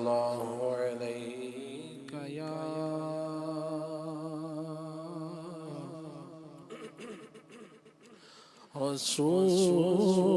الله عليك يا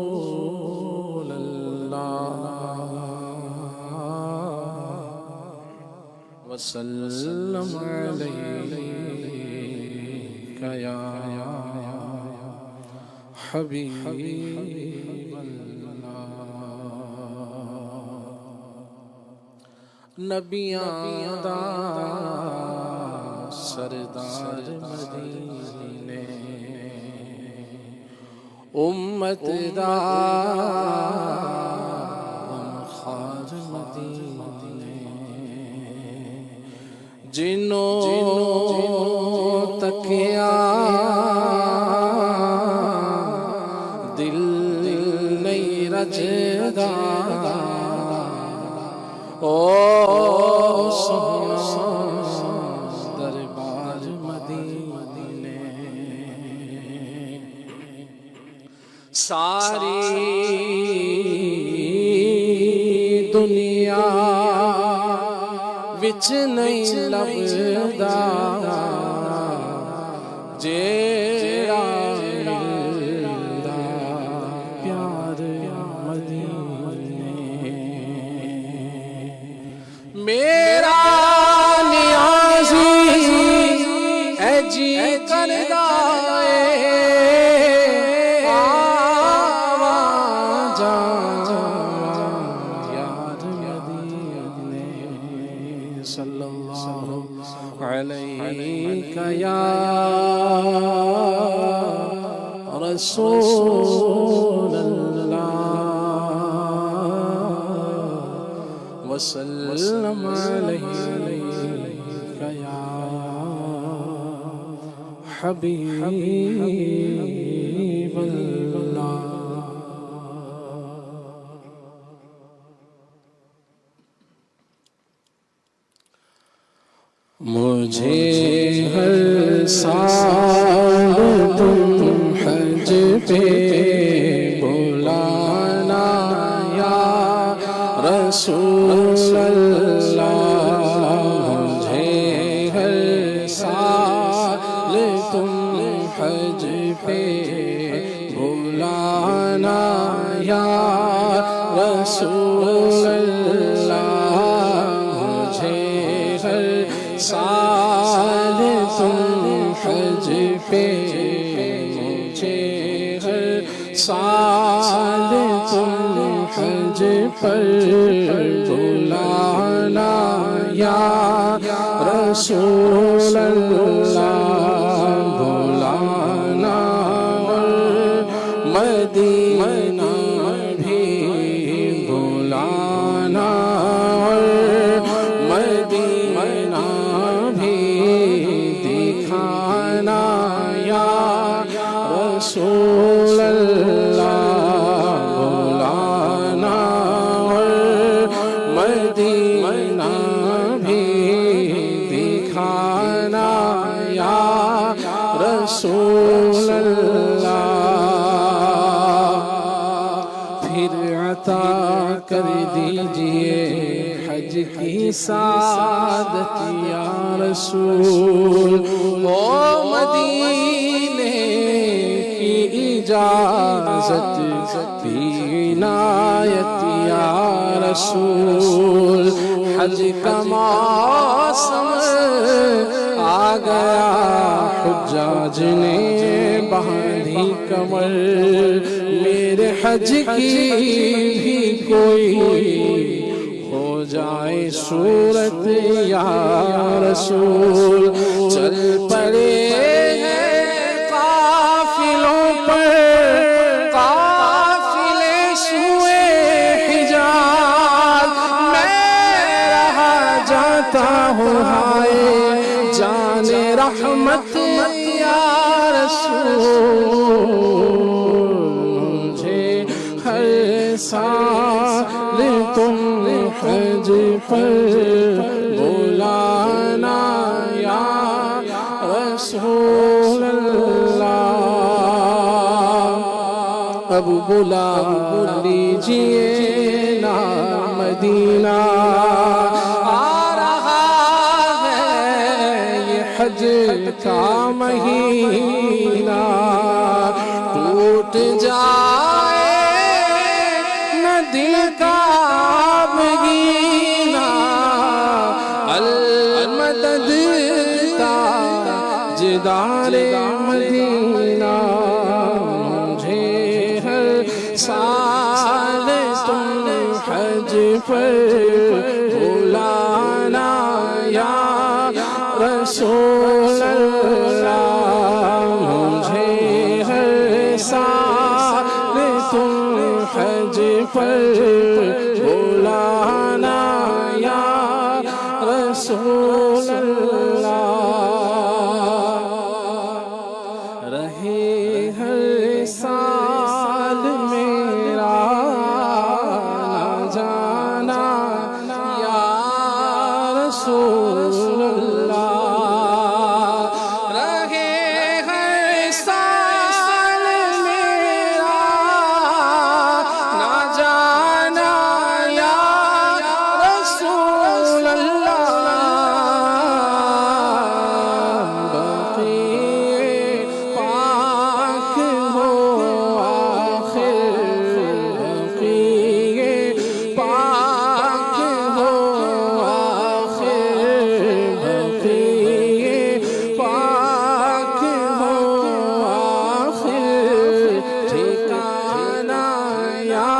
رسول الله وسلم عليك يا حبيب اللہ نبیاں دا سردار مدینے امت دا خار مدینے جنوں تکیا دل نہیں رجدا او سونا دربار مدینے ساری دنیا وچ نہیں لبدا جیڑا ملدا پیار مدینے میرا نیازی اے جی کردا اے آواں یار مدینے صلی اللہ علیہ یا رسول اللہ وسلم علیک یا حبیب اللہ مجھے ہر سال تم حج پہ بلانا یا رسول اللہ مجھے ہر سال تم حج پہ بلانا یا رسول اللہ مجھے ہر سال تم حج پہ مجھے ہر سال تم حج پر بلانا یا رسول اللہ بلانا اور مدینہ بھی بلانا اور مدینہ بھی دکھانا یا رسول اللہ بلانا اور مدینہ بھی دکھانا یا رسول اللہ پھر عطا کر دیجئے حج کی سعادت یا رسول او مدینے کی اجازت کی عنایت یا رسول حج کا موسم آ گیا حجاج نے باندھی کمر میرے حج کی بھی کوئی ہو جائے صورت یا رسول چل پڑے ہیں قافلوں پر قافلے سوئے حجاز میں رہا جاتا ہوں ہائے جان رحمت یا رسول مجھے ہر سال تم حج پر بلانا یا رسول اللہ اب بلا لیجئے نا مدینہ کا مہینہ ٹوٹ جائے نہ دل کا بگینہ المدد کا جدار مدینہ مجھے ہر سال تم حج پر بلانا یا رسول اللہ مجھے ہر سال تم حج پر بلانا یا رسول اللہ رہے ہر سال میرا نہ جانا یا رسول اللہ رہے ہر سال میرا نہ جانا یا رسول اللہ بقی پاک ہو آخر بقی پاک ہو آخر بقی پاک ہو آخر ٹھکانہ یا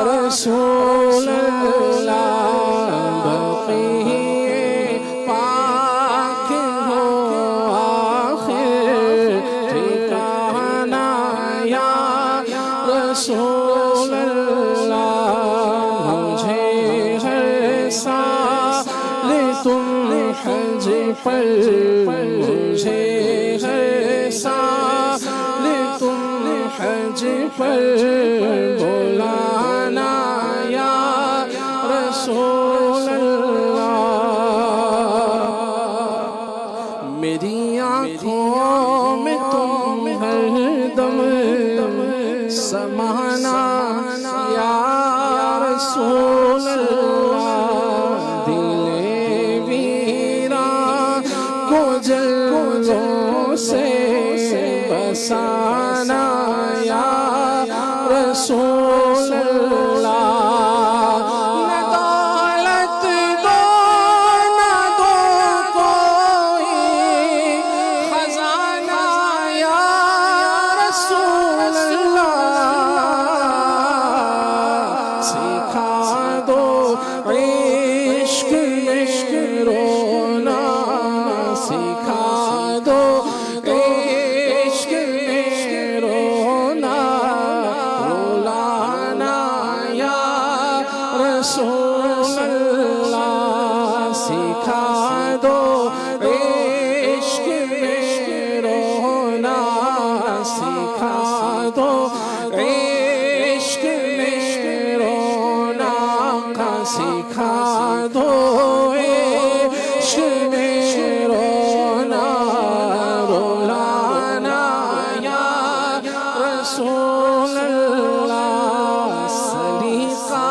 رسول اللہ بقی پاک ہو آخر ٹھکانہ یا رسول اللہ مجھے ہر سال تم حج پر مجھے ہر سال تم حج پر بلانا یا رسول اللہ میری آنکھوں میں تم ہر دم سمانا یا رسول اللہ دل ویران کو جلووں سے بسانا یا رسول اللہ نہ دولت دو نہ دو کوئی خزانہ یا رسول اللہ سکھا دو عشق رونا سکھا دو عشق رونا رولانا یا رسول اللہ سکھا دو عشق رونا سکھا دو عشق رونا کا سکھا دو عشق رونا رولانا یا رسول اللہ سلیقہ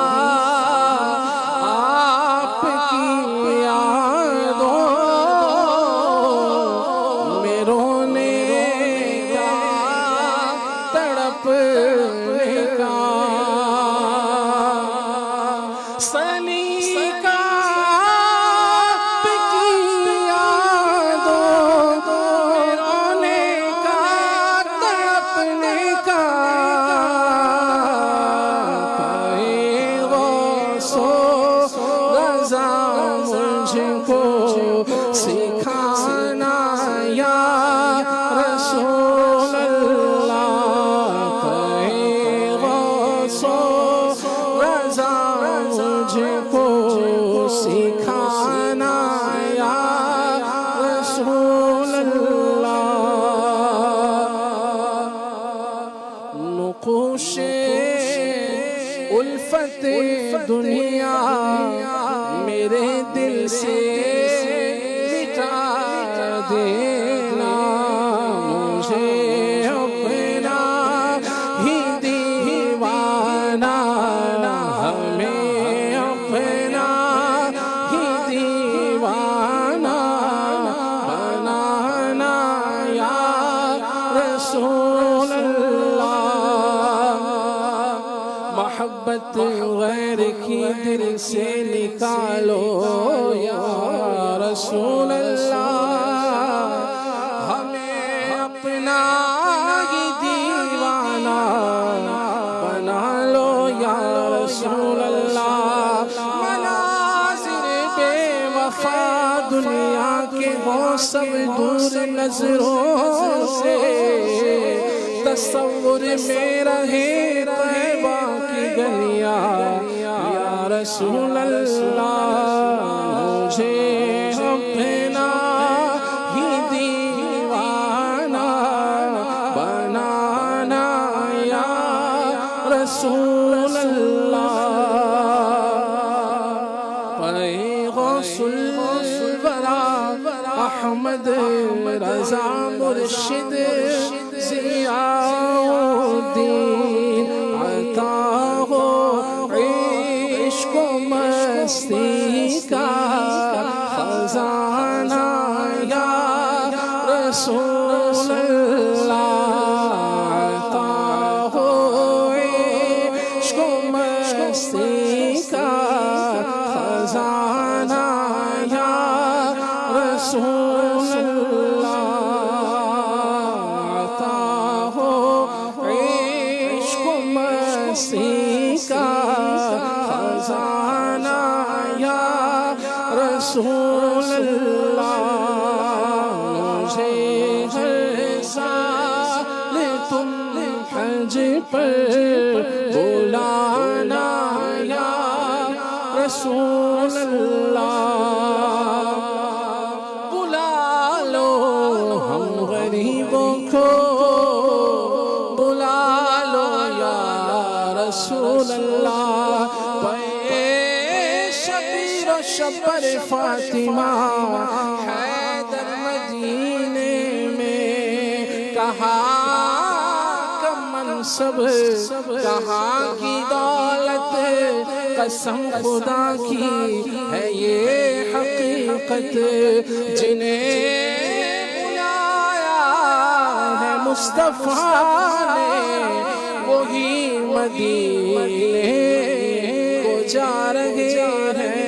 آپ کی یادوں میں رونے کا تڑپنے کا سلیقہ آپ کی یادوں میں رونے کا تڑپنے کا پائے غوث و رضا مجھ کو سکھانا یا رسول اللہ پائے غوث و رضا مجھ کو سکھانا یا رسول اللہ نقوش الفت دنیا میرے دل سے مٹا دینا مجھے اپنا ہی دیوانہ ہمیں اپنا ہی دیوانہ بنا نکالو یا رسول اللہ، ہمیں اپنا ہی دیوانہ بنا لو یا رسول اللہ۔ مناظر بے وفا دنیا کے وہ سب دور نظروں سے، تصور میں رہے طیبہ کی گلیاں یا رسول اللہ، مجھے اپنا ہی دیوانہ بنانا یا رسول اللہ۔ غوث الورا احمد رضا مرشد ضیاء الدین عطا ہو عشق و مستی کا خزانہ یا رسول اللہ، عطا ہو عشق و مستی کا خزانہ یا رسول اللہ، عطا ہو عشق و مستی کا خزانہ یا رسول اللہ۔ مجھے ہر سال تم حج پر بلانا یا رسول اللہ، بلا لو ہم غریبوں کو، بلا لو یا رسول اللہ۔ شبیر و شبر فاطمہ حیدر مدینے میں، کہاں کا منصب کہاں کی دولت، قسم خدا کی ہے یہ حقیقت، جنہیں بلایا ہے مصطفیٰ نے وہی مدینے کو جا رہے ہیں۔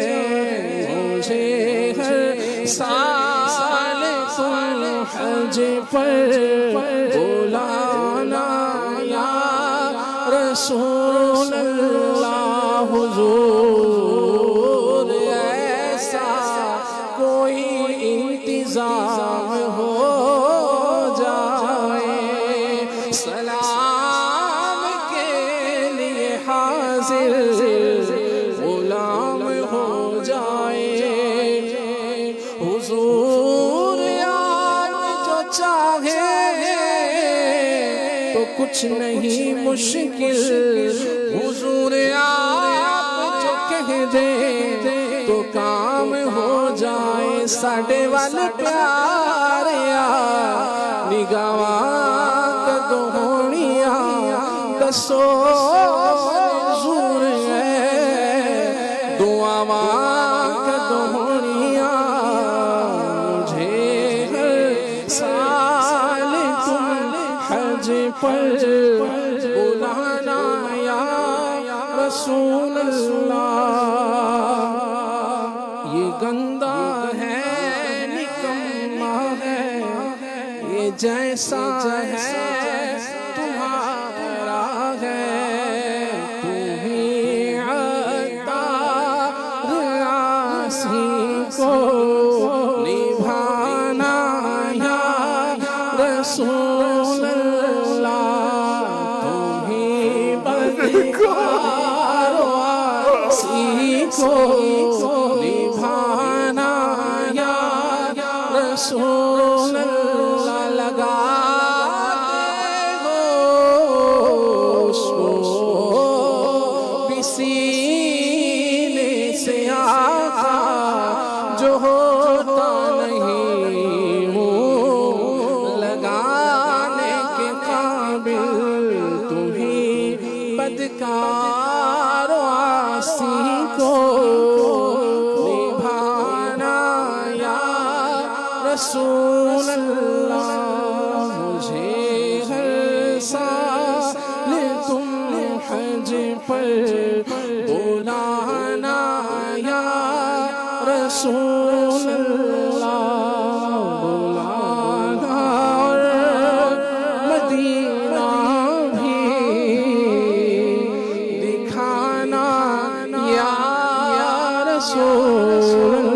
مجھے ہر سال تم حج پر بلانا یا رسول اللہ، حضور ایسا کوئی انتظام ہو جائے، سلام کے لیے حاضر غلام ہو جائے۔ حضور یاد جو چاہے تو کچھ نہیں مشکل، حضور آپ جو کہہ دے تو کام ہو جائے۔ ساڈے وال پیاریا نگاواں کدوں ہونیاں دسو منظور ہے، دعاواں کدوں ہونیاں مجھے ہر سال تم حج پر بلانا یا رسول اللہ۔ یہ گندا ہے نکما ہے یہ جیسا ہے تمہارا ہے، تمہیں عطار عاصی کو نبھانا یا رسول اللہ، تمہیں بدکار عاصی کو نبھانا یا رسول اللہ۔ لگا سینے سے آقا جو ہوتا نہیں منہ لگانے کے قابل، تمہیں بدکار عاصی کو نبھانا یا رسول اللہ۔ مجھے ہر سال تم حج پر بلانا یا رسول